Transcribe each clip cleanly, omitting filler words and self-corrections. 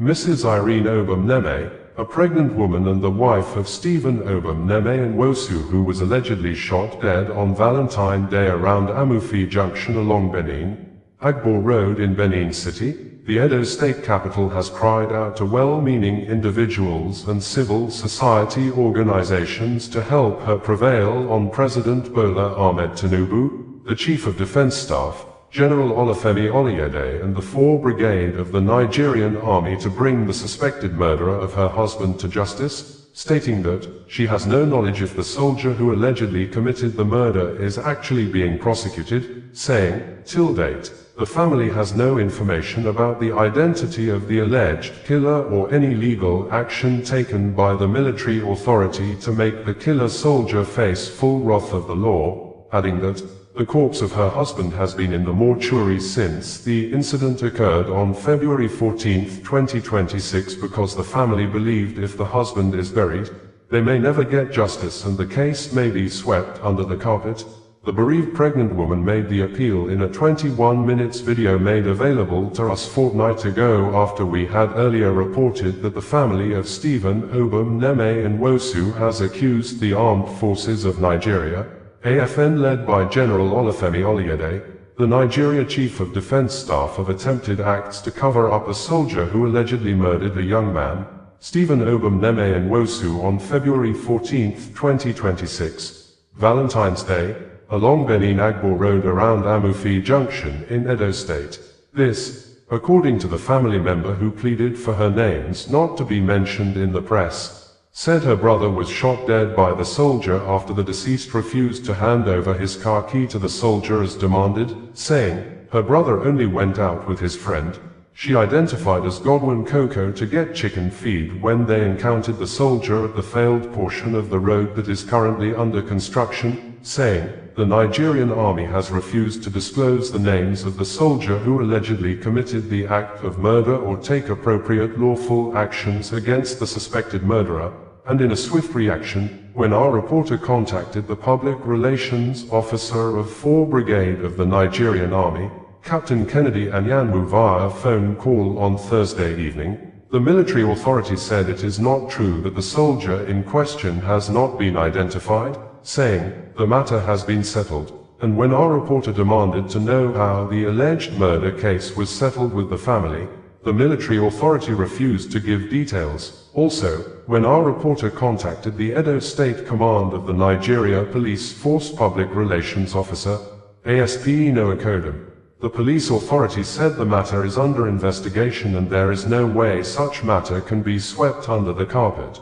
Mrs. Irene Obum-Neme, a pregnant woman and the wife of Stephen Obum-Neme Nwosu, who was allegedly shot dead on Valentine's Day around Amufi Junction along Benin Agbo Road in Benin City, the Edo state capital, has cried out to well-meaning individuals and civil society organizations to help her prevail on President Bola Ahmed Tinubu, the Chief of Defense Staff, General Olufemi Oluyede, and the 4th Brigade of the Nigerian Army to bring the suspected murderer of her husband to justice, stating that she has no knowledge if the soldier who allegedly committed the murder is actually being prosecuted, saying, till date, the family has no information about the identity of the alleged killer or any legal action taken by the military authority to make the killer soldier face full wrath of the law, adding that the corpse of her husband has been in the mortuary since the incident occurred on February 14, 2026, because the family believed if the husband is buried, they may never get justice and the case may be swept under the carpet. The bereaved pregnant woman made the appeal in a 21-minute video made available to us fortnight ago after we had earlier reported that the family of Stephen Obum-Neme Nwosu has accused the armed forces of Nigeria, AFN led by General Olufemi Oluyede, the Nigeria Chief of Defense Staff, of attempted acts to cover up a soldier who allegedly murdered a young man, Stephen Obum-Neme Nwosu, on February 14, 2026, Valentine's Day, along Benin Agbo Road around Amufi Junction in Edo State. This, according to the family member who pleaded for her names not to be mentioned in the press, said her brother was shot dead by the soldier after the deceased refused to hand over his car key to the soldier as demanded, saying, her brother only went out with his friend, she identified as Godwin Coco, to get chicken feed when they encountered the soldier at the failed portion of the road that is currently under construction, saying, the Nigerian army has refused to disclose the names of the soldier who allegedly committed the act of murder or take appropriate lawful actions against the suspected murderer. And in a swift reaction, when our reporter contacted the public relations officer of 4th Brigade of the Nigerian Army, Captain Kennedy Anyanwu, via a phone call on Thursday evening, the military authority said it is not true that the soldier in question has not been identified, saying, the matter has been settled. And when our reporter demanded to know how the alleged murder case was settled with the family, the military authority refused to give details. Also, when our reporter contacted the Edo State Command of the Nigeria Police Force Public Relations Officer, ASP Inoakodum, the police authority said the matter is under investigation and there is no way such matter can be swept under the carpet.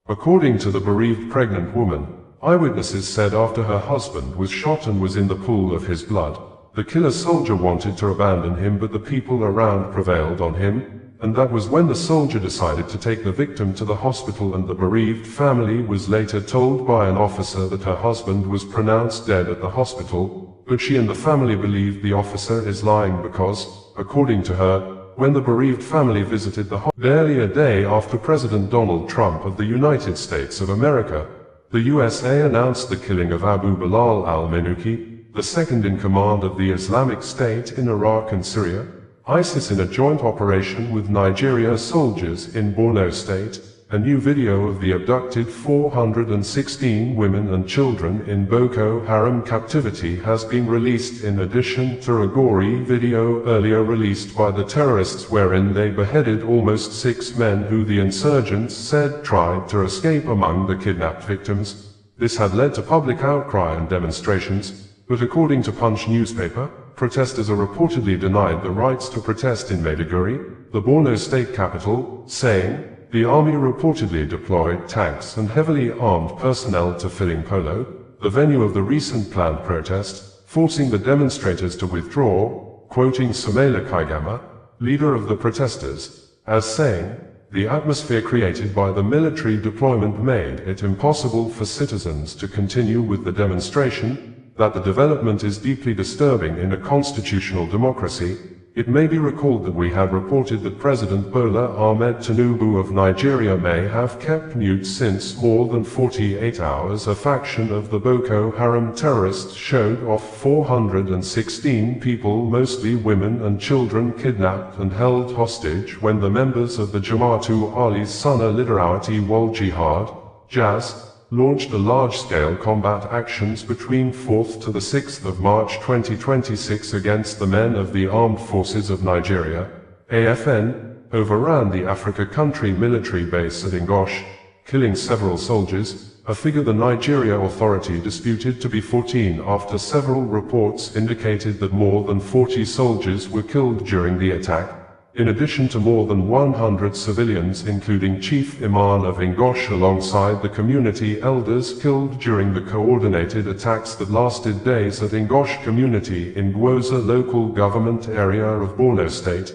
According to the bereaved pregnant woman, eyewitnesses said after her husband was shot and was in the pool of his blood, the killer soldier wanted to abandon him, but the people around prevailed on him, and that was when the soldier decided to take the victim to the hospital, and the bereaved family was later told by an officer that her husband was pronounced dead at the hospital, but she and the family believe the officer is lying because, according to her, when the bereaved family visited the hospital barely a day after President Donald Trump of the United States of America, the USA announced the killing of Abu Bilal al-Minuki, the second in command of the Islamic State in Iraq and Syria, ISIS, in a joint operation with Nigeria soldiers in Borno State. A new video of the abducted 416 women and children in Boko Haram captivity has been released, in addition to a gory video earlier released by the terrorists wherein they beheaded almost 6 men who the insurgents said tried to escape among the kidnapped victims. This had led to public outcry and demonstrations, but according to Punch newspaper, protesters are reportedly denied the rights to protest in Maiduguri, the Borno state capital, saying, the army reportedly deployed tanks and heavily armed personnel to Filling Polo, the venue of the recent planned protest, forcing the demonstrators to withdraw, quoting Sumela Kaigama, leader of the protesters, as saying, the atmosphere created by the military deployment made it impossible for citizens to continue with the demonstration, that the development is deeply disturbing in a constitutional democracy, It may be recalled that we had reported that President Bola Ahmed Tinubu of Nigeria may have kept mute since more than 48 hours. A faction of the Boko Haram terrorists showed off 416 people, mostly women and children, kidnapped and held hostage when the members of the Jama'atu Ali Sunnah Liderati wal Jihad, JAS, launched a large-scale combat actions between 4th to the 6th of March 2026 against the men of the Armed Forces of Nigeria, AFN, overran the Africa country military base at Ngosh, killing several soldiers, a figure the Nigeria Authority disputed to be 14 after several reports indicated that more than 40 soldiers were killed during the attack, in addition to more than 100 civilians including Chief Imam of Ngosh alongside the community elders killed during the coordinated attacks that lasted days at Ngosh community in Gwoza local government area of Borno State.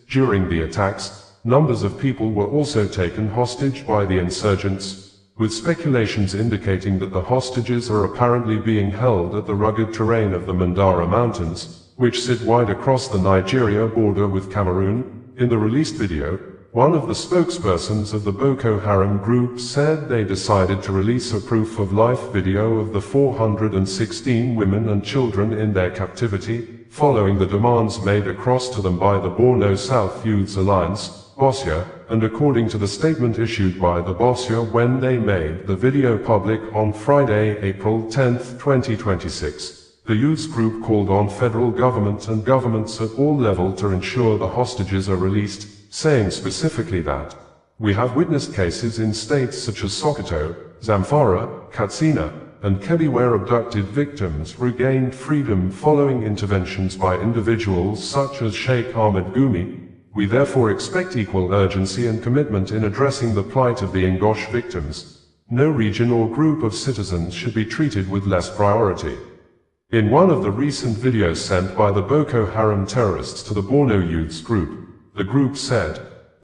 During the attacks, numbers of people were also taken hostage by the insurgents, with speculations indicating that the hostages are apparently being held at the rugged terrain of the Mandara Mountains, which sit wide across the Nigeria border with Cameroon. In the released video, one of the spokespersons of the Boko Haram group said they decided to release a proof-of-life video of the 416 women and children in their captivity, following the demands made across to them by the Borno South Youths Alliance, Bossia, and according to the statement issued by the Bossia when they made the video public on Friday, April 10, 2026. The youths group called on federal government and governments at all levels to ensure the hostages are released, saying specifically that, "We have witnessed cases in states such as Sokoto, Zamfara, Katsina, and Kebbi where abducted victims regained freedom following interventions by individuals such as Sheikh Ahmed Gumi. We therefore expect equal urgency and commitment in addressing the plight of the Ngosh victims. No region or group of citizens should be treated with less priority." In one of the recent videos sent by the Boko Haram terrorists to the Borno Youths group, the group said,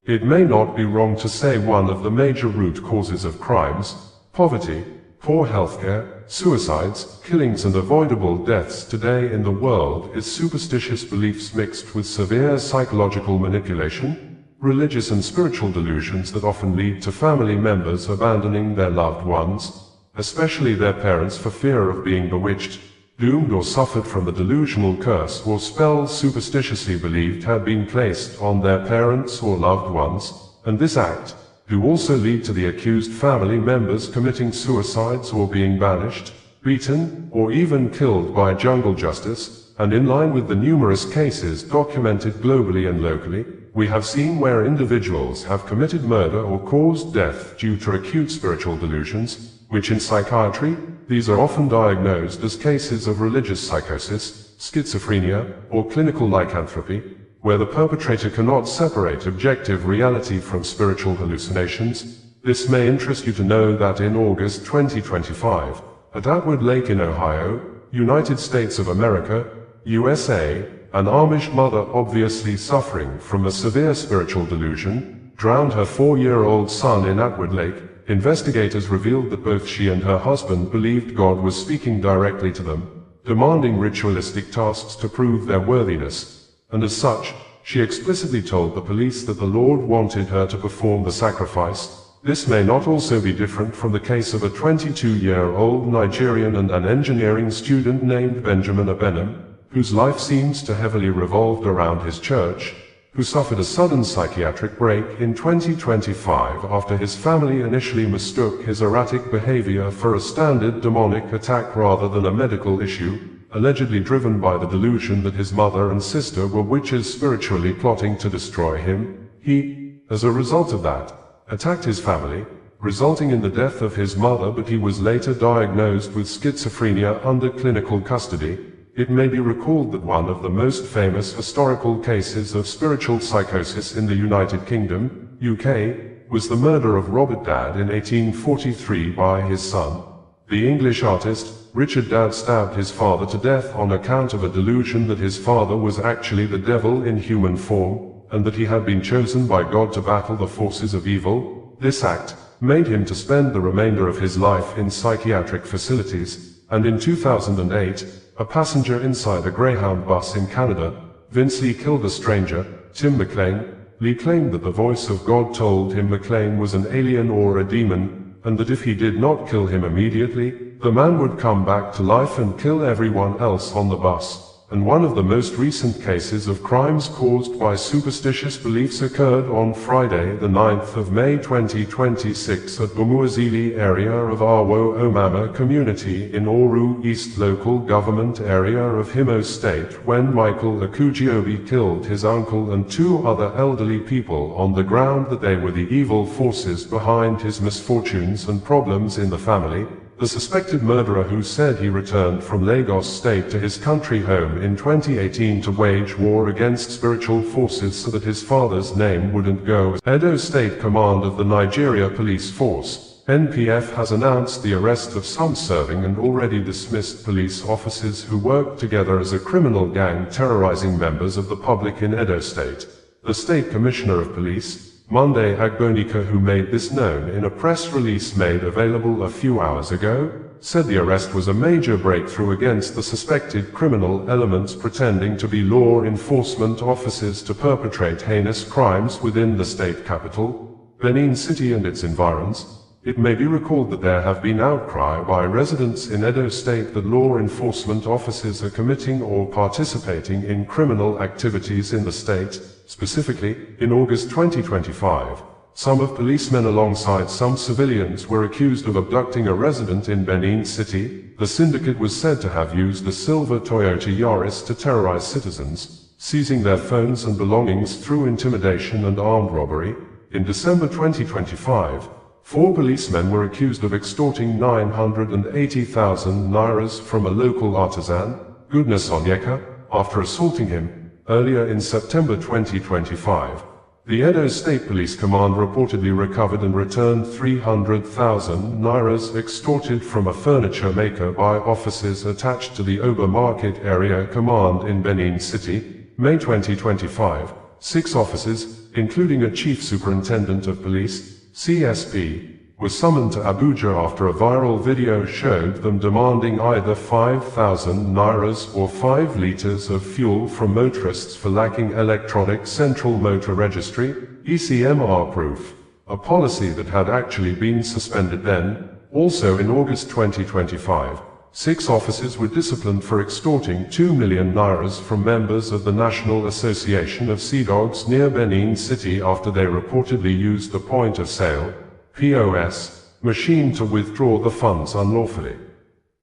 "It may not be wrong to say one of the major root causes of crimes, poverty, poor healthcare, suicides, killings and avoidable deaths today in the world is superstitious beliefs mixed with severe psychological manipulation, religious and spiritual delusions that often lead to family members abandoning their loved ones, especially their parents for fear of being bewitched, doomed or suffered from the delusional curse or spell superstitiously believed had been placed on their parents or loved ones, and this act, do also lead to the accused family members committing suicides or being banished, beaten, or even killed by jungle justice, and in line with the numerous cases documented globally and locally, we have seen where individuals have committed murder or caused death due to acute spiritual delusions, which in psychiatry, these are often diagnosed as cases of religious psychosis, schizophrenia, or clinical lycanthropy, where the perpetrator cannot separate objective reality from spiritual hallucinations. This may interest you to know that in August 2025, at Atwood Lake in Ohio, United States of America, USA, an Amish mother obviously suffering from a severe spiritual delusion, drowned her 4-year-old son in Atwood Lake. Investigators revealed that both she and her husband believed God was speaking directly to them, demanding ritualistic tasks to prove their worthiness, and as such, she explicitly told the police that the Lord wanted her to perform the sacrifice. This may not also be different from the case of a 22-year-old Nigerian and an engineering student named Benjamin Abenem, whose life seems to heavily revolved around his church, who suffered a sudden psychiatric break in 2025 after his family initially mistook his erratic behavior for a standard demonic attack rather than a medical issue, allegedly driven by the delusion that his mother and sister were witches spiritually plotting to destroy him. He, as a result of that, attacked his family, resulting in the death of his mother, but he was later diagnosed with schizophrenia under clinical custody. It may be recalled that one of the most famous historical cases of spiritual psychosis in the United Kingdom, UK, was the murder of Robert Dadd in 1843 by his son. The English artist, Richard Dadd, stabbed his father to death on account of a delusion that his father was actually the devil in human form, and that he had been chosen by God to battle the forces of evil. This act made him to spend the remainder of his life in psychiatric facilities, and in 2008, a passenger inside a Greyhound bus in Canada Vince Lee killed a stranger, Tim McLean. Lee claimed that the voice of God told him McLean was an alien or a demon, and that if he did not kill him immediately, the man would come back to life and kill everyone else on the bus. And one of the most recent cases of crimes caused by superstitious beliefs occurred on Friday, the 9th of May 2026 at Umuazili area of Awo Omama community in Oru East local government area of Imo State when Michael Akujiobi killed his uncle and two other elderly people on the ground that they were the evil forces behind his misfortunes and problems in the family. The suspected murderer, who said he returned from Lagos State to his country home in 2018 to wage war against spiritual forces so that his father's name wouldn't go. Edo State Command of the Nigeria Police Force, NPF, has announced the arrest of some serving and already dismissed police officers who worked together as a criminal gang terrorizing members of the public in Edo State. The State Commissioner of Police, Monday Agbonika, who made this known in a press release made available a few hours ago, said the arrest was a major breakthrough against the suspected criminal elements pretending to be law enforcement officers to perpetrate heinous crimes within the state capital, Benin City and its environs. It may be recalled that there have been outcry by residents in Edo State that law enforcement officers are committing or participating in criminal activities in the state. Specifically, in August 2025, some of policemen alongside some civilians were accused of abducting a resident in Benin City. The syndicate was said to have used the silver Toyota Yaris to terrorize citizens, seizing their phones and belongings through intimidation and armed robbery. In December 2025, 4 policemen were accused of extorting 980,000 nairas from a local artisan, Goodness Onyeka, after assaulting him. Earlier in September 2025, the Edo State Police Command reportedly recovered and returned 300,000 nairas extorted from a furniture maker by officers attached to the Oba Market Area Command in Benin City. May 2025, 6 officers, including a chief superintendent of police, CSP, were summoned to Abuja after a viral video showed them demanding either 5,000 nairas or 5 liters of fuel from motorists for lacking electronic central motor registry, ECMR proof, a policy that had actually been suspended then. Also in August 2025, 6 officers were disciplined for extorting 2 million nairas from members of the National Association of Sea Dogs near Benin City after they reportedly used the point-of-sale (POS) machine to withdraw the funds unlawfully.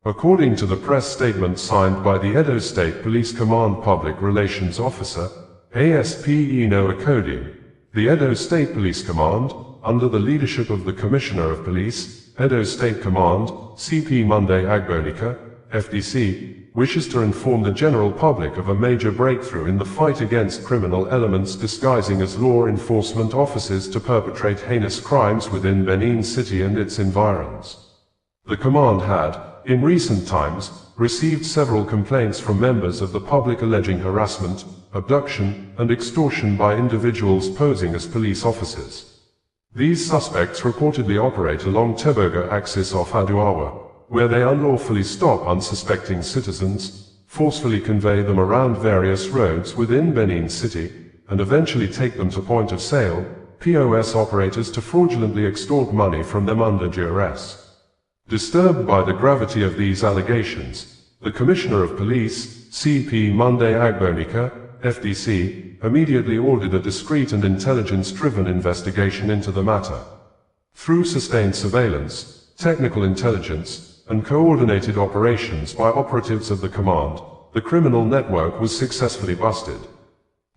According to the press statement signed by the Edo State Police Command Public Relations Officer, ASP Eno Akodi, the Edo State Police Command, under the leadership of the Commissioner of Police, Edo State Command, CP Monday Agbonika, FDC, wishes to inform the general public of a major breakthrough in the fight against criminal elements disguising as law enforcement officers to perpetrate heinous crimes within Benin City and its environs. The command had, in recent times, received several complaints from members of the public alleging harassment, abduction, and extortion by individuals posing as police officers. These suspects reportedly operate along Teboga axis off Aduawa, where they unlawfully stop unsuspecting citizens, forcefully convey them around various roads within Benin City, and eventually take them to point-of-sale (POS) operators to fraudulently extort money from them under duress. Disturbed by the gravity of these allegations, the Commissioner of Police, CP Monday Agbonika, FDC, immediately ordered a discreet and intelligence-driven investigation into the matter. Through sustained surveillance, technical intelligence, and coordinated operations by operatives of the command, the criminal network was successfully busted.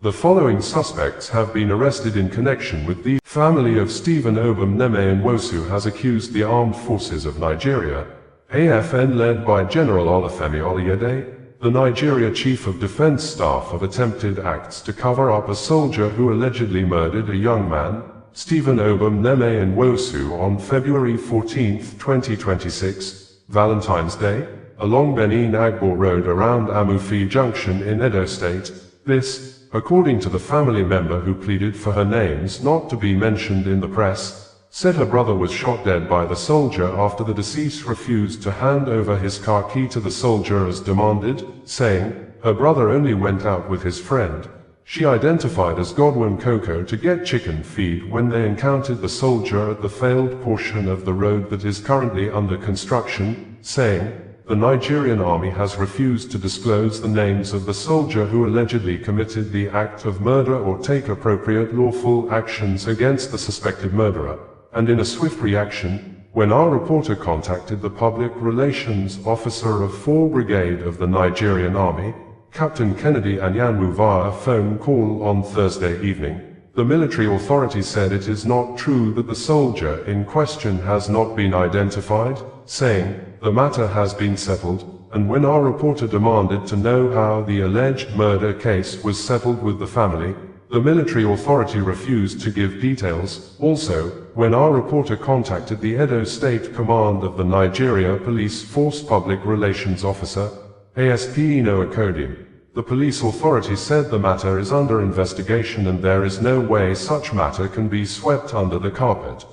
The following suspects have been arrested in connection with the family of Stephen Obum Neme and Wosu has accused the armed forces of Nigeria, AFN led by General Olufemi Oluyede, the Nigeria Chief of Defense Staff, of attempted acts to cover up a soldier who allegedly murdered a young man, Stephen Obum Neme and Wosu, on February 14, 2026, Valentine's Day, along Benin Agbo Road around Amufi Junction in Edo State. This, according to the family member who pleaded for her names not to be mentioned in the press, said her brother was shot dead by the soldier after the deceased refused to hand over his car key to the soldier as demanded, saying, her brother only went out with his friend, she identified as Godwin Koko, to get chicken feed when they encountered the soldier at the failed portion of the road that is currently under construction, saying, "The Nigerian army has refused to disclose the names of the soldier who allegedly committed the act of murder or take appropriate lawful actions against the suspected murderer," and in a swift reaction, when our reporter contacted the public relations officer of 4 Brigade of the Nigerian Army, Captain Kennedy Anyanwu, via a phone call on Thursday evening, the military authority said it is not true that the soldier in question has not been identified, saying, "The matter has been settled," and when our reporter demanded to know how the alleged murder case was settled with the family, the military authority refused to give details. Also, when our reporter contacted the Edo State Command of the Nigeria Police Force Public Relations Officer, ASP Ino Akodim, the police authority said the matter is under investigation and there is no way such matter can be swept under the carpet.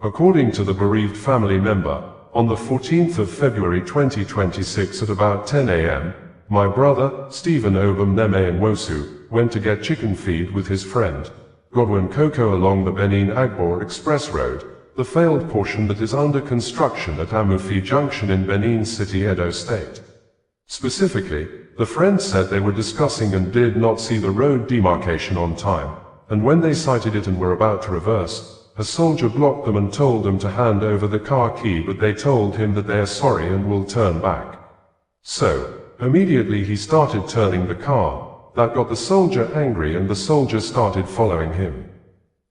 According to the bereaved family member, on the 14th of February 2026 at about 10 a.m., my brother, Stephen Obum Neme Nwosu, went to get chicken feed with his friend, Godwin Koko, along the Benin-Agbor Express Road, the failed portion that is under construction at Amufi Junction in Benin City, Edo State. Specifically, the friends said they were discussing and did not see the road demarcation on time, and when they sighted it and were about to reverse, a soldier blocked them and told them to hand over the car key, but they told him that they are sorry and will turn back. So, immediately he started turning the car. That got the soldier angry and the soldier started following him.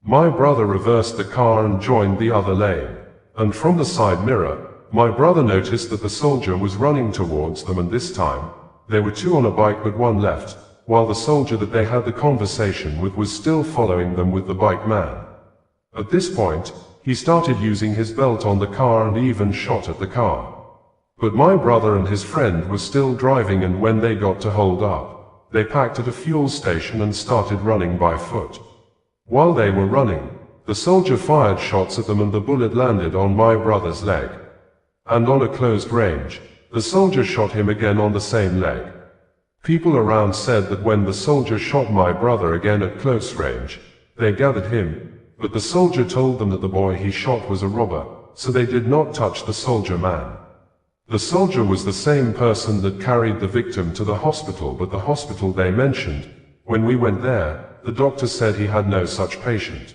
My brother reversed the car and joined the other lane, and from the side mirror, my brother noticed that the soldier was running towards them, and this time, there were 2 on a bike but 1 left, while the soldier that they had the conversation with was still following them with the bike man. At this point, he started using his belt on the car and even shot at the car. But my brother and his friend were still driving, and when they got to hold up, they packed at a fuel station and started running by foot. While they were running, the soldier fired shots at them and the bullet landed on my brother's leg. And on a closed range, the soldier shot him again on the same leg. People around said that when the soldier shot my brother again at close range, they gathered him, but the soldier told them that the boy he shot was a robber, so they did not touch the soldier man. The soldier was the same person that carried the victim to the hospital, but the hospital they mentioned, when we went there, the doctor said he had no such patient.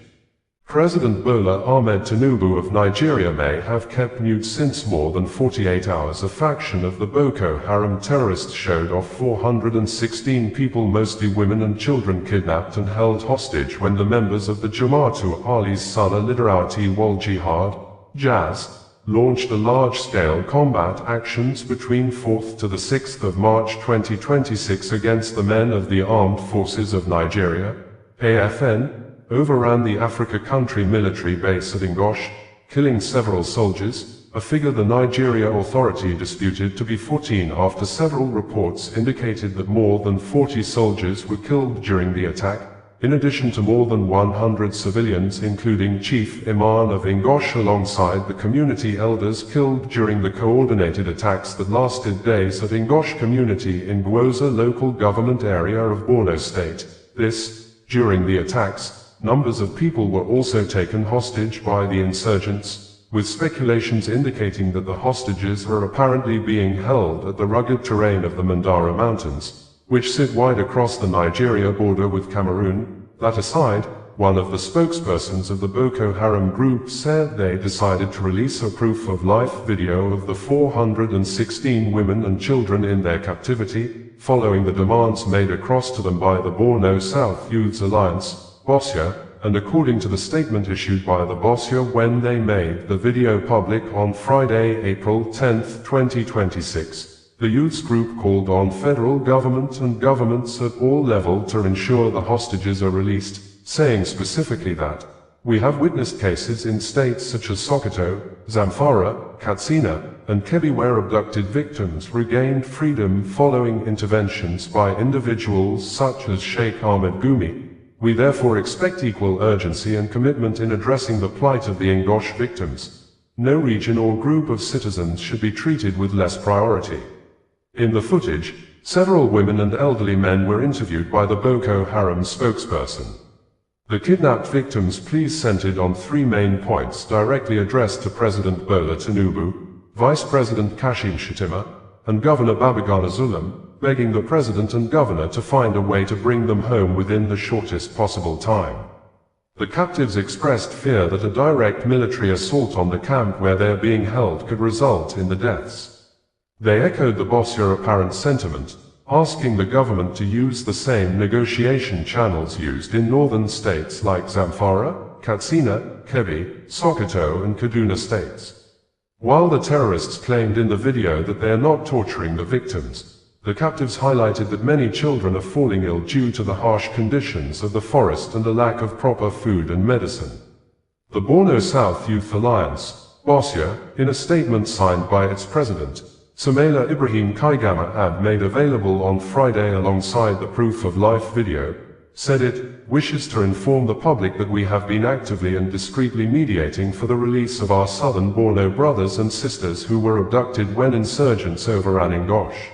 President Bola Ahmed Tinubu of Nigeria may have kept mute since more than 48 hours. A faction of the Boko Haram terrorists showed off 416 people, mostly women and children, kidnapped and held hostage when the members of the Jama'atu Ali's Sunnah Liderati wal Jihad, JAZ, launched a large-scale combat actions between 4th to the 6th of March 2026 against the men of the Armed Forces of Nigeria, AFN, overran the Africa country military base at Ngosh, killing several soldiers, a figure the Nigeria authority disputed to be 14 after several reports indicated that more than 40 soldiers were killed during the attack, in addition to more than 100 civilians, including Chief Imam of Ngosh alongside the community elders, killed during the coordinated attacks that lasted days at Ngosh community in Gwoza local government area of Borno State. During the attacks, numbers of people were also taken hostage by the insurgents, with speculations indicating that the hostages were apparently being held at the rugged terrain of the Mandara Mountains, which sit wide across the Nigeria border with Cameroon. That aside, one of the spokespersons of the Boko Haram group said they decided to release a proof-of-life video of the 416 women and children in their captivity, following the demands made across to them by the Borno South Youths Alliance, Bossia, and according to the statement issued by the Bossia when they made the video public on Friday, April 10, 2026, the youths group called on federal government and governments at all levels to ensure the hostages are released, saying specifically that, "We have witnessed cases in states such as Sokoto, Zamfara, Katsina, and Kebbi where abducted victims regained freedom following interventions by individuals such as Sheikh Ahmed Gumi. We therefore expect equal urgency and commitment in addressing the plight of the Ngosh victims. No region or group of citizens should be treated with less priority." In the footage, several women and elderly men were interviewed by the Boko Haram spokesperson. The kidnapped victims' pleas centered on three main points directly addressed to President Bola Tinubu, Vice President Kashim Shettima, and Governor Babagana Zulum, begging the president and governor to find a way to bring them home within the shortest possible time. The captives expressed fear that a direct military assault on the camp where they are being held could result in the deaths. They echoed the Bosnia apparent sentiment, asking the government to use the same negotiation channels used in northern states like Zamfara, Katsina, Kebbi, Sokoto and Kaduna states. While the terrorists claimed in the video that they are not torturing the victims, the captives highlighted that many children are falling ill due to the harsh conditions of the forest and the lack of proper food and medicine. The Borno South Youth Alliance, Bosnia, in a statement signed by its president, Sumaila Ibrahim Kaigama made available on Friday alongside the proof of life video, said it wishes to inform the public that we have been actively and discreetly mediating for the release of our southern Borno brothers and sisters who were abducted when insurgents overran Ngosh.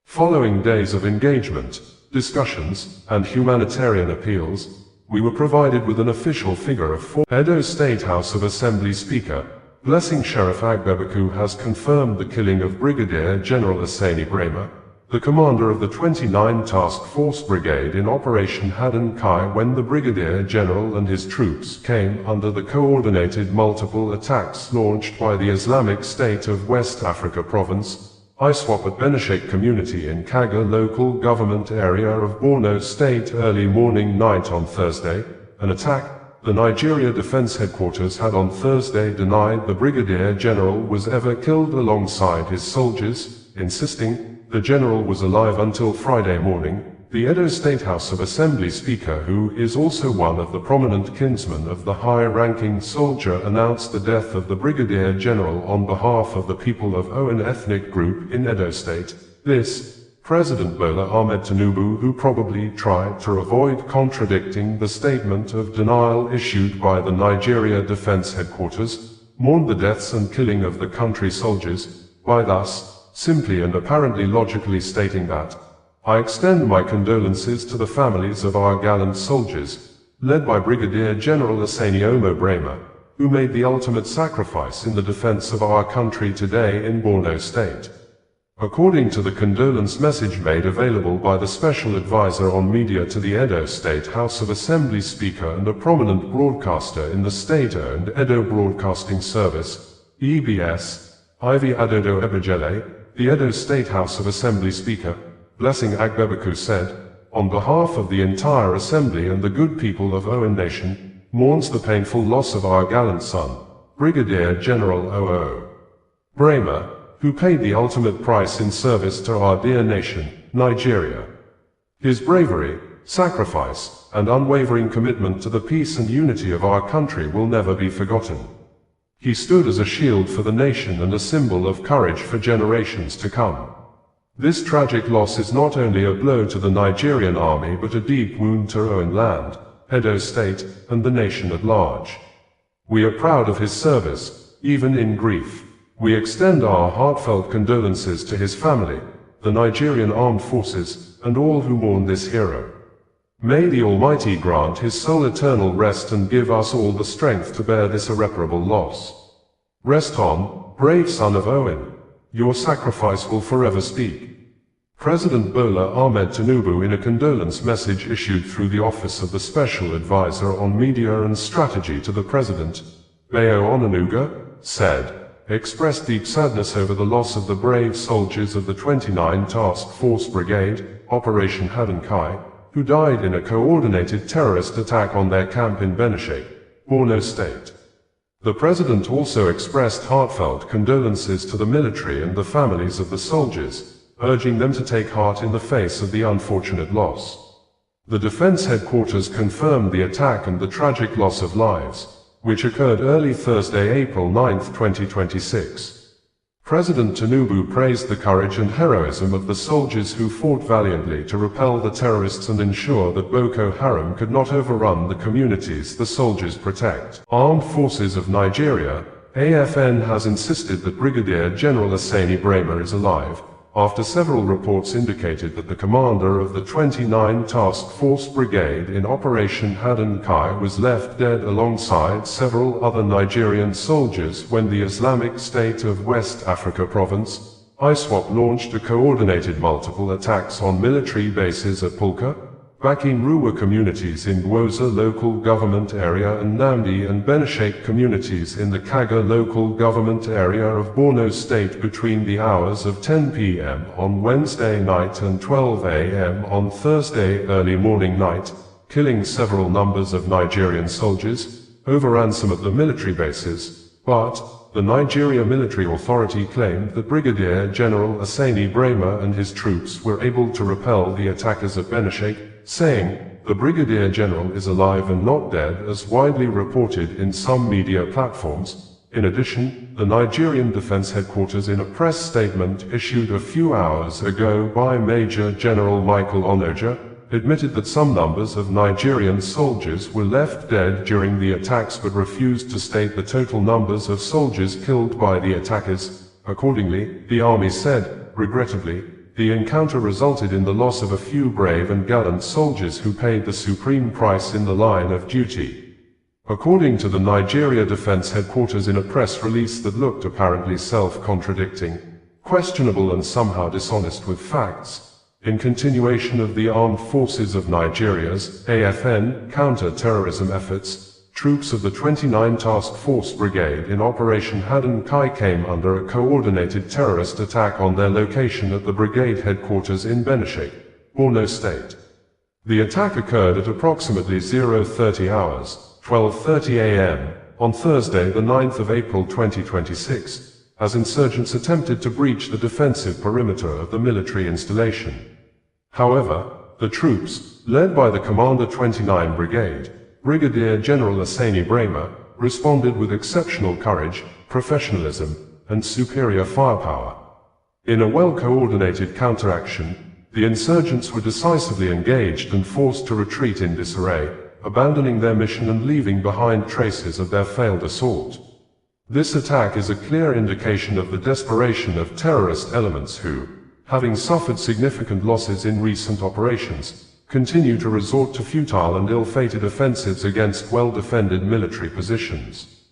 Following days of engagement, discussions, and humanitarian appeals, we were provided with an official figure of Edo State House of Assembly Speaker, Blessing Sheriff Agbebaku has confirmed the killing of Brigadier General Asani Brema, the commander of the 29 Task Force Brigade in Operation Haddon Kai when the Brigadier General and his troops came under the coordinated multiple attacks launched by the Islamic State of West Africa Province, ISWAP at Benishek community in Kaga local government area of Borno State early morning night on Thursday, an attack the Nigeria Defense Headquarters had on Thursday denied the Brigadier General was ever killed alongside his soldiers, insisting the general was alive until Friday morning. The Edo State House of Assembly Speaker, who is also one of the prominent kinsmen of the high-ranking soldier, announced the death of the Brigadier General on behalf of the people of Owen ethnic group in Edo State. President Bola Ahmed Tinubu, who probably tried to avoid contradicting the statement of denial issued by the Nigeria Defense Headquarters, mourned the deaths and killing of the country soldiers, by thus, simply and apparently logically stating that, I extend my condolences to the families of our gallant soldiers, led by Brigadier General Asani Brema, who made the ultimate sacrifice in the defense of our country today in Borno State. According to the condolence message made available by the Special Advisor on Media to the Edo State House of Assembly Speaker and a prominent broadcaster in the state-owned Edo Broadcasting Service, EBS, Ivy Adodo Ebejele, the Edo State House of Assembly Speaker, Blessing Agbebaku said, on behalf of the entire Assembly and the good people of Owen Nation, mourns the painful loss of our gallant son, Brigadier General O.O. Brema, who paid the ultimate price in service to our dear nation, Nigeria. His bravery, sacrifice, and unwavering commitment to the peace and unity of our country will never be forgotten. He stood as a shield for the nation and a symbol of courage for generations to come. This tragic loss is not only a blow to the Nigerian army but a deep wound to Owen land, Edo State, and the nation at large. We are proud of his service, even in grief. We extend our heartfelt condolences to his family, the Nigerian Armed Forces, and all who mourn this hero. May the Almighty grant his soul eternal rest and give us all the strength to bear this irreparable loss. Rest on, brave son of Owen. Your sacrifice will forever speak. President Bola Ahmed Tinubu, in a condolence message issued through the Office of the Special Advisor on Media and Strategy to the President, Bayo Onanuga, said, expressed deep sadness over the loss of the brave soldiers of the 29 Task Force Brigade, Operation Haddon Kai, who died in a coordinated terrorist attack on their camp in Benishek, Borno State. The President also expressed heartfelt condolences to the military and the families of the soldiers, urging them to take heart in the face of the unfortunate loss. The Defense Headquarters confirmed the attack and the tragic loss of lives, which occurred early Thursday, April 9, 2026. President Tinubu praised the courage and heroism of the soldiers who fought valiantly to repel the terrorists and ensure that Boko Haram could not overrun the communities the soldiers protect. Armed Forces of Nigeria, AFN, has insisted that Brigadier General Asani Brema is alive, after several reports indicated that the commander of the 29 Task Force Brigade in Operation Haram was left dead alongside several other Nigerian soldiers when the Islamic State of West Africa Province, ISWAP, launched a coordinated multiple attacks on military bases at Pulka, Bakin Ruwa communities in Gwoza local government area and Namdi and Benishek communities in the Kaga local government area of Borno State between the hours of 10 p.m. on Wednesday night and 12 a.m. on Thursday early morning night, killing several numbers of Nigerian soldiers, over ransom at the military bases, but the Nigeria Military Authority claimed that Brigadier General Asani Brema and his troops were able to repel the attackers at Benishek, saying, "The Brigadier General is alive and not dead," as widely reported in some media platforms. In addition, the Nigerian Defense Headquarters in a press statement issued a few hours ago by Major General Michael Onoja, admitted that some numbers of Nigerian soldiers were left dead during the attacks but refused to state the total numbers of soldiers killed by the attackers. Accordingly, the army said, regrettably, the encounter resulted in the loss of a few brave and gallant soldiers who paid the supreme price in the line of duty. According to the Nigeria Defense Headquarters in a press release that looked apparently self-contradicting, questionable and somehow dishonest with facts, in continuation of the Armed Forces of Nigeria's AFN counter-terrorism efforts, troops of the 29 Task Force Brigade in Operation Haram came under a coordinated terrorist attack on their location at the brigade headquarters in Benishek, Borno State. The attack occurred at approximately 0:30 hours, 12:30 a.m., on Thursday the 9th of April 2026, as insurgents attempted to breach the defensive perimeter of the military installation. However, the troops, led by the Commander 29 Brigade, Brigadier General Asani Brema, responded with exceptional courage, professionalism, and superior firepower. In a well-coordinated counteraction, the insurgents were decisively engaged and forced to retreat in disarray, abandoning their mission and leaving behind traces of their failed assault. This attack is a clear indication of the desperation of terrorist elements who, having suffered significant losses in recent operations, continue to resort to futile and ill-fated offensives against well-defended military positions.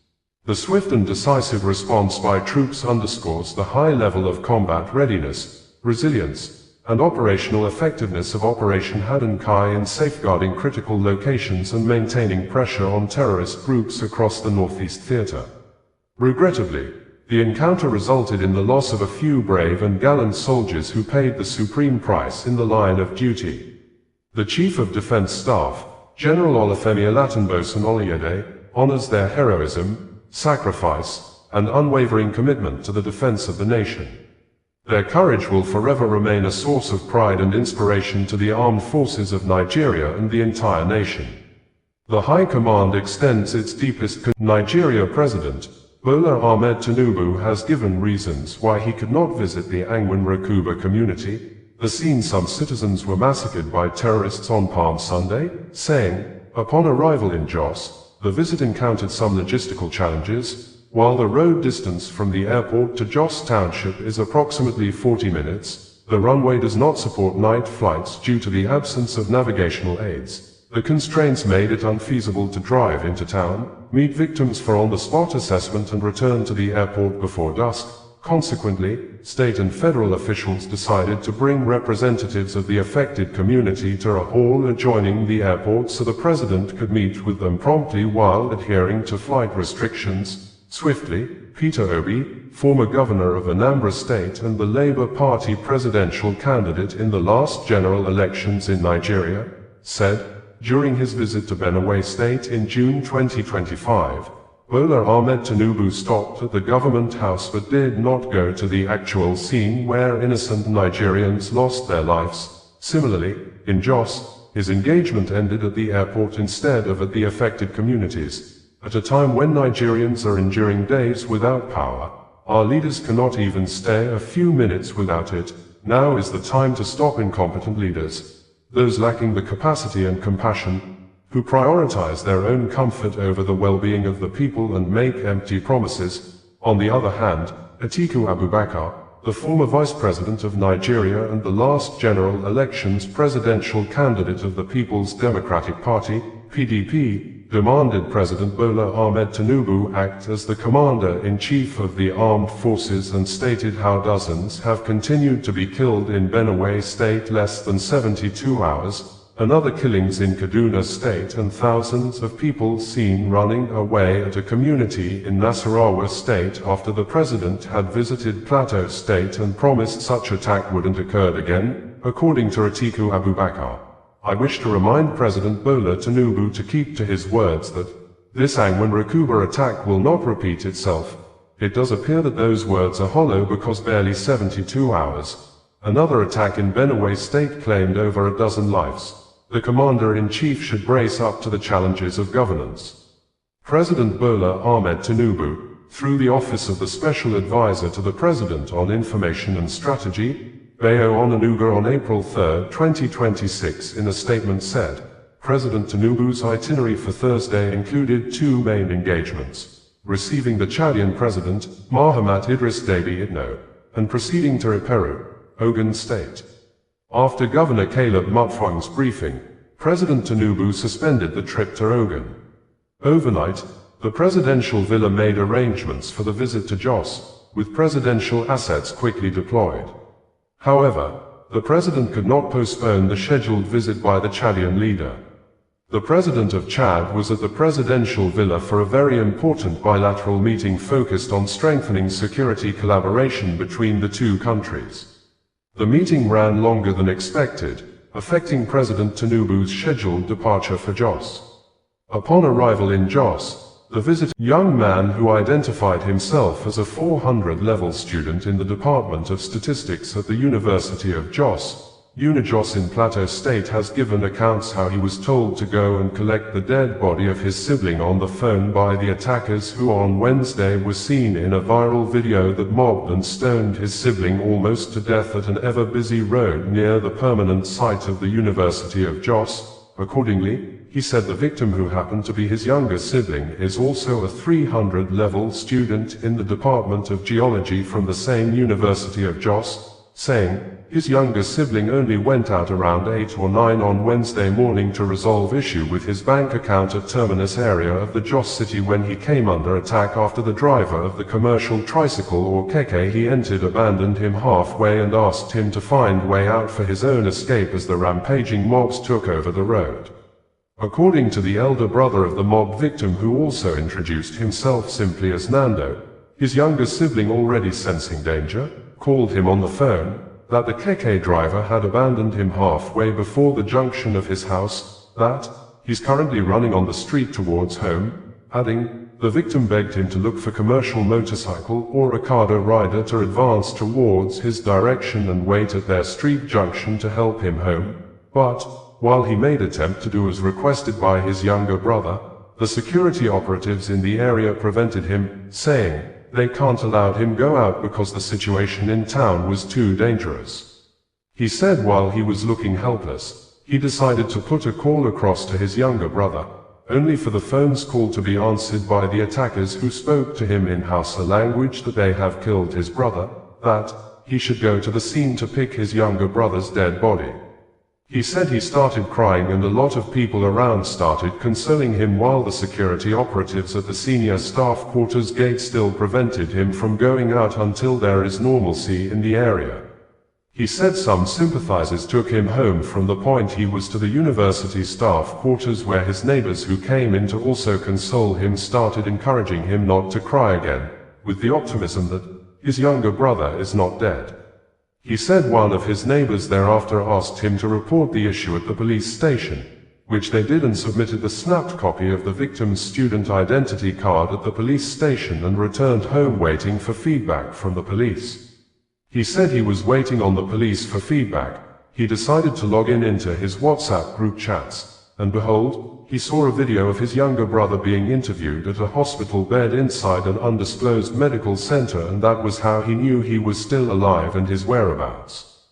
The swift and decisive response by troops underscores the high level of combat readiness, resilience, and operational effectiveness of Operation Haram in safeguarding critical locations and maintaining pressure on terrorist groups across the Northeast Theater. Regrettably, the encounter resulted in the loss of a few brave and gallant soldiers who paid the supreme price in the line of duty. The Chief of Defense Staff, General Olufemi Olatunbosun Oluyede, honors their heroism, sacrifice, and unwavering commitment to the defense of the nation. Their courage will forever remain a source of pride and inspiration to the armed forces of Nigeria and the entire nation. The High Command extends its deepest Nigeria President, Bola Ahmed Tinubu, has given reasons why he could not visit the Angwin Rakuba community, the scene some citizens were massacred by terrorists on Palm Sunday, saying, upon arrival in Jos, the visit encountered some logistical challenges. While the road distance from the airport to Jos Township is approximately 40 minutes, the runway does not support night flights due to the absence of navigational aids. The constraints made it unfeasible to drive into town, meet victims for on-the-spot assessment and return to the airport before dusk. Consequently, state and federal officials decided to bring representatives of the affected community to a hall adjoining the airport so the president could meet with them promptly while adhering to flight restrictions. Swiftly, Peter Obi, former governor of Anambra State and the Labour Party presidential candidate in the last general elections in Nigeria, said, during his visit to Benue State in June 2025, Bola Ahmed Tinubu stopped at the government house but did not go to the actual scene where innocent Nigerians lost their lives. Similarly, in Jos, his engagement ended at the airport instead of at the affected communities. At a time when Nigerians are enduring days without power, our leaders cannot even stay a few minutes without it. Now is the time to stop incompetent leaders, those lacking the capacity and compassion, who prioritize their own comfort over the well-being of the people and make empty promises. On the other hand, Atiku Abubakar, the former vice president of Nigeria and the last general elections presidential candidate of the People's Democratic Party, PDP, demanded President Bola Ahmed Tinubu act as the commander-in-chief of the armed forces and stated how dozens have continued to be killed in Benue State less than 72 hours, and other killings in Kaduna State and thousands of people seen running away at a community in Nasarawa State after the president had visited Plateau State and promised such attack wouldn't occur again, according to Atiku Abubakar. I wish to remind President Bola Tinubu to keep to his words that this Angwan Rakuba attack will not repeat itself. It does appear that those words are hollow because barely 72 hours. Another attack in Benue State claimed over a dozen lives. The commander-in-chief should brace up to the challenges of governance. President Bola Ahmed Tinubu, through the Office of the Special Advisor to the President on Information and Strategy, Bayo Onanuga on April 3, 2026 in a statement said, President Tinubu's itinerary for Thursday included two main engagements, receiving the Chadian President, Mahamat Idris Deby Itno, and proceeding to Iperu, Ogun State. After Governor Caleb Mutfwang's briefing, President Tinubu suspended the trip to Ogun. Overnight, the presidential villa made arrangements for the visit to Jos, with presidential assets quickly deployed. However, the president could not postpone the scheduled visit by the Chadian leader. The president of Chad was at the presidential villa for a very important bilateral meeting focused on strengthening security collaboration between the two countries. The meeting ran longer than expected, affecting President Tinubu's scheduled departure for Jos. Upon arrival in Jos, the visitor, young man who identified himself as a 400-level student in the Department of Statistics at the University of Jos, Unijos in Plateau State, has given accounts how he was told to go and collect the dead body of his sibling on the phone by the attackers who on Wednesday were seen in a viral video that mobbed and stoned his sibling almost to death at an ever-busy road near the permanent site of the University of Jos. Accordingly, he said the victim, who happened to be his younger sibling, is also a 300-level student in the Department of Geology from the same University of Jos, saying, his younger sibling only went out around 8 or 9 on Wednesday morning to resolve issue with his bank account at Terminus area of the Jos city when he came under attack after the driver of the commercial tricycle or keke he entered abandoned him halfway and asked him to find way out for his own escape as the rampaging mobs took over the road. According to the elder brother of the mob victim, who also introduced himself simply as Nando, his younger sibling, already sensing danger, called him on the phone that the keke driver had abandoned him halfway before the junction of his house, that he's currently running on the street towards home, adding, the victim begged him to look for commercial motorcycle or Okada rider to advance towards his direction and wait at their street junction to help him home, but, while he made attempt to do as requested by his younger brother, the security operatives in the area prevented him, saying, they can't allow him go out because the situation in town was too dangerous. He said while he was looking helpless, he decided to put a call across to his younger brother, only for the phone's call to be answered by the attackers, who spoke to him in Hausa language that they have killed his brother, that he should go to the scene to pick his younger brother's dead body. He said he started crying and a lot of people around started consoling him, while the security operatives at the senior staff quarters gate still prevented him from going out until there is normalcy in the area. He said some sympathizers took him home from the point he was to the university staff quarters, where his neighbors who came in to also console him started encouraging him not to cry again, with the optimism that his younger brother is not dead. He said one of his neighbors thereafter asked him to report the issue at the police station, which they did, and submitted the snapped copy of the victim's student identity card at the police station and returned home waiting for feedback from the police. He said he was waiting on the police for feedback. He decided to log into his WhatsApp group chats, and behold, he saw a video of his younger brother being interviewed at a hospital bed inside an undisclosed medical center, and that was how he knew he was still alive and his whereabouts.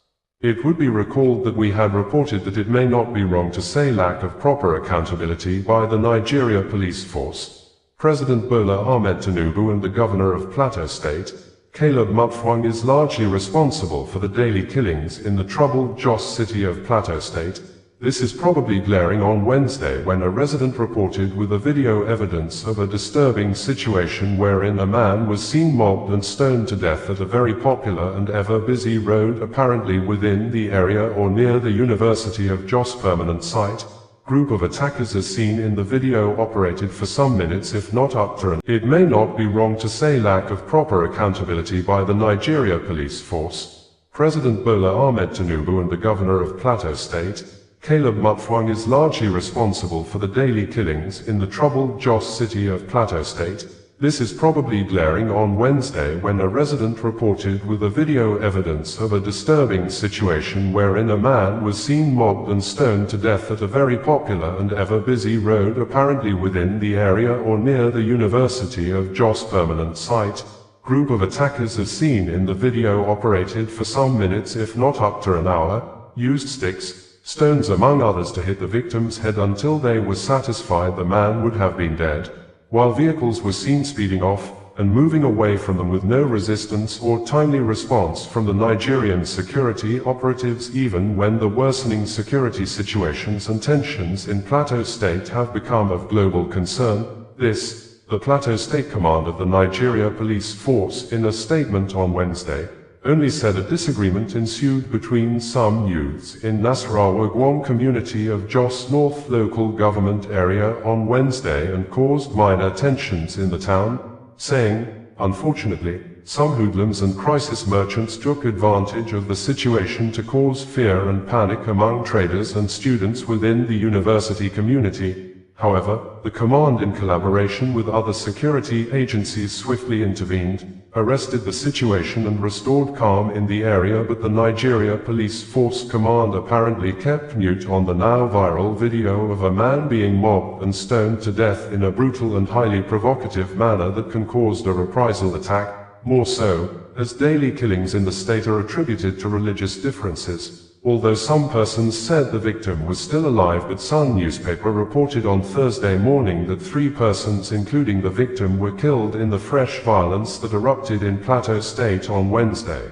It would be recalled that we had reported that it may not be wrong to say lack of proper accountability by the Nigeria police force, President Bola Ahmed Tinubu and the governor of Plateau State, Caleb Mutfwang is largely responsible for the daily killings in the troubled Jos city of Plateau State. This is probably glaring on Wednesday when a resident reported with a video evidence of a disturbing situation wherein a man was seen mobbed and stoned to death at a very popular and ever-busy road apparently within the area or near the University of Jos permanent site. Group of attackers as seen in the video operated for some minutes if not up to an. It may not be wrong to say lack of proper accountability by the Nigeria police force. President Bola Ahmed Tinubu and the governor of Plateau State, Caleb Mutfwang is largely responsible for the daily killings in the troubled Jos city of Plateau State. This is probably glaring on Wednesday when a resident reported with a video evidence of a disturbing situation wherein a man was seen mobbed and stoned to death at a very popular and ever-busy road apparently within the area or near the University of Jos permanent site. Group of attackers as seen in the video operated for some minutes if not up to an hour, used sticks, stones among others to hit the victim's head until they were satisfied the man would have been dead, while vehicles were seen speeding off and moving away from them with no resistance or timely response from the Nigerian security operatives even when the worsening security situations and tensions in Plateau State have become of global concern. The Plateau State Command of the Nigeria Police Force in a statement on Wednesday only said a disagreement ensued between some youths in Nasarawa Gwom community of Jos North local government area on Wednesday and caused minor tensions in the town, saying, unfortunately, some hoodlums and crisis merchants took advantage of the situation to cause fear and panic among traders and students within the university community. However, the command in collaboration with other security agencies swiftly intervened, arrested the situation and restored calm in the area, but the Nigeria Police Force Command apparently kept mute on the now viral video of a man being mobbed and stoned to death in a brutal and highly provocative manner that can cause a reprisal attack, more so, as daily killings in the state are attributed to religious differences. Although some persons said the victim was still alive, but Sun newspaper reported on Thursday morning that 3 persons including the victim were killed in the fresh violence that erupted in Plateau State on Wednesday.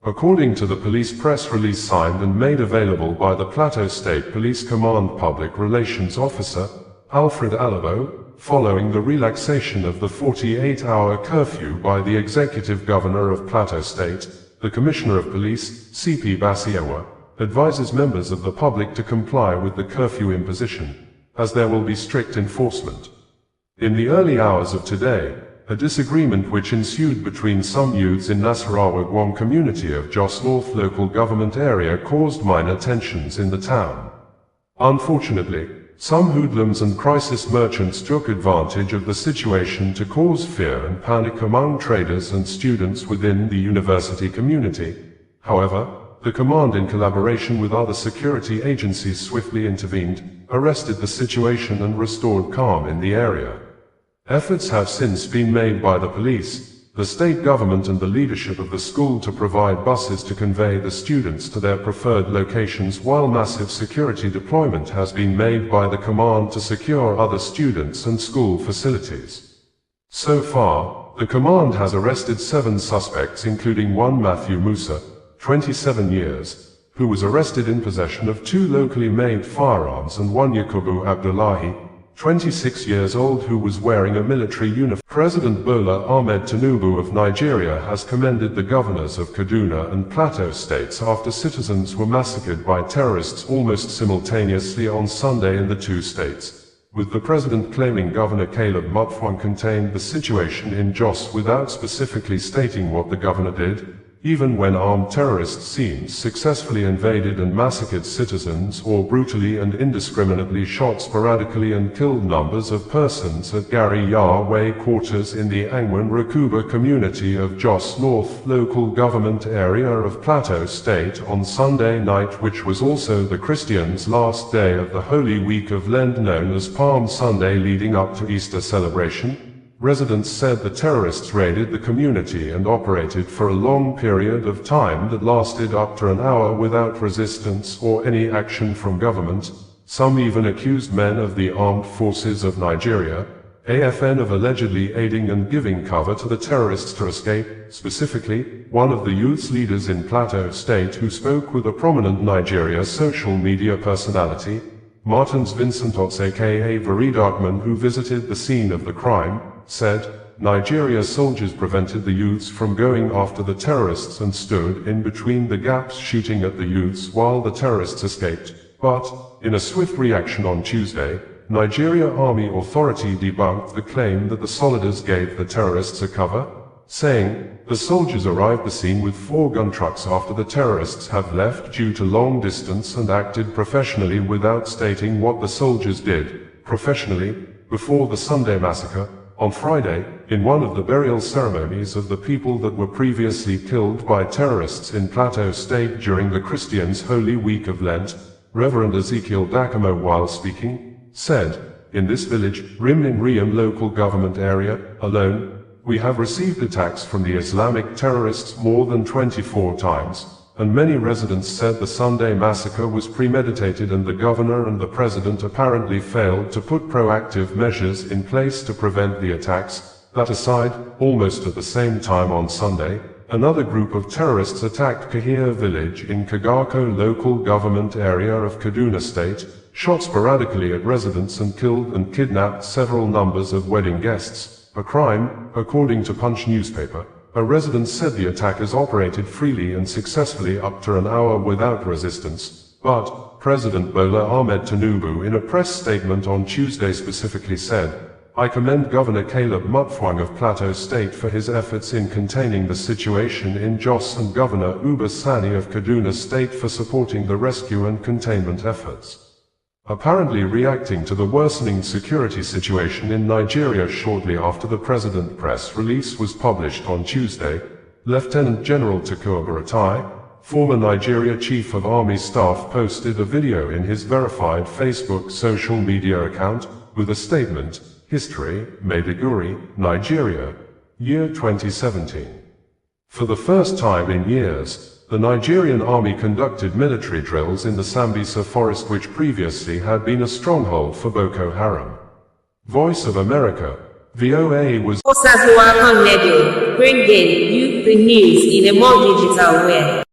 According to the police press release signed and made available by the Plateau State Police Command Public Relations Officer, Alfred Alabo, following the relaxation of the 48-hour curfew by the Executive Governor of Plateau State, the Commissioner of Police, CP Basiewa, advises members of the public to comply with the curfew imposition, as there will be strict enforcement. In the early hours of today, a disagreement which ensued between some youths in Nasarawa Gwom community of Jos North local government area caused minor tensions in the town. Unfortunately, some hoodlums and crisis merchants took advantage of the situation to cause fear and panic among traders and students within the university community. However, the command in collaboration with other security agencies swiftly intervened, arrested the situation and restored calm in the area. Efforts have since been made by the police, the state government and the leadership of the school to provide buses to convey the students to their preferred locations, while massive security deployment has been made by the command to secure other students and school facilities. So far, the command has arrested 7 suspects including one Matthew Musa, 27 years, who was arrested in possession of 2 locally made firearms, and one Yakubu Abdullahi, 26 years old, who was wearing a military uniform. President Bola Ahmed Tinubu of Nigeria has commended the governors of Kaduna and Plateau states after citizens were massacred by terrorists almost simultaneously on Sunday in the 2 states, with the president claiming Governor Caleb Mutfwang contained the situation in Jos without specifically stating what the governor did. Even when armed terrorists successfully invaded and massacred citizens, or brutally and indiscriminately shot sporadically and killed numbers of persons at Gari Yahweh quarters in the Angwan Rakuba community of Jos North local government area of Plateau State on Sunday night, which was also the Christians' last day of the Holy Week of Lent known as Palm Sunday leading up to Easter celebration. Residents said the terrorists raided the community and operated for a long period of time that lasted up to an hour without resistance or any action from government. Some even accused men of the armed forces of Nigeria, AFN of allegedly aiding and giving cover to the terrorists to escape, specifically, one of the youth's leaders in Plateau State who spoke with a prominent Nigeria social media personality, Martins Vincent Otts aka Veridakman, who visited the scene of the crime, said, Nigeria's soldiers prevented the youths from going after the terrorists and stood in between the gaps shooting at the youths while the terrorists escaped. But, in a swift reaction on Tuesday, Nigeria Army Authority debunked the claim that the soldiers gave the terrorists a cover, saying, the soldiers arrived the scene with 4 gun trucks after the terrorists have left due to long distance and acted professionally without stating what the soldiers did, professionally, before the Sunday massacre. On Friday, in one of the burial ceremonies of the people that were previously killed by terrorists in Plateau State during the Christians' Holy Week of Lent, Reverend Ezekiel Dakamo, while speaking, said, in this village, Rim in Riyam local government area, alone, we have received attacks from the Islamic terrorists more than 24 times, and many residents said the Sunday massacre was premeditated and the governor and the president apparently failed to put proactive measures in place to prevent the attacks. That aside, almost at the same time on Sunday, another group of terrorists attacked Kahir village in Kagako local government area of Kaduna State, shot sporadically at residents and killed and kidnapped several numbers of wedding guests, a crime, according to Punch newspaper. A resident said the attackers operated freely and successfully up to an hour without resistance, but President Bola Ahmed Tinubu in a press statement on Tuesday specifically said, I commend Governor Caleb Mutfwang of Plateau State for his efforts in containing the situation in Jos and Governor Uba Sani of Kaduna State for supporting the rescue and containment efforts. Apparently reacting to the worsening security situation in Nigeria shortly after the president's press release was published on Tuesday, Lieutenant General Tukur Buratai, former Nigeria Chief of Army Staff, posted a video in his verified Facebook social media account, with a statement, History, Maiduguri, Nigeria, year 2017. For the first time in years, the Nigerian army conducted military drills in the Sambisa forest, which previously had been a stronghold for Boko Haram. Voice of America, VOA was Bringing you the news in a more digital way.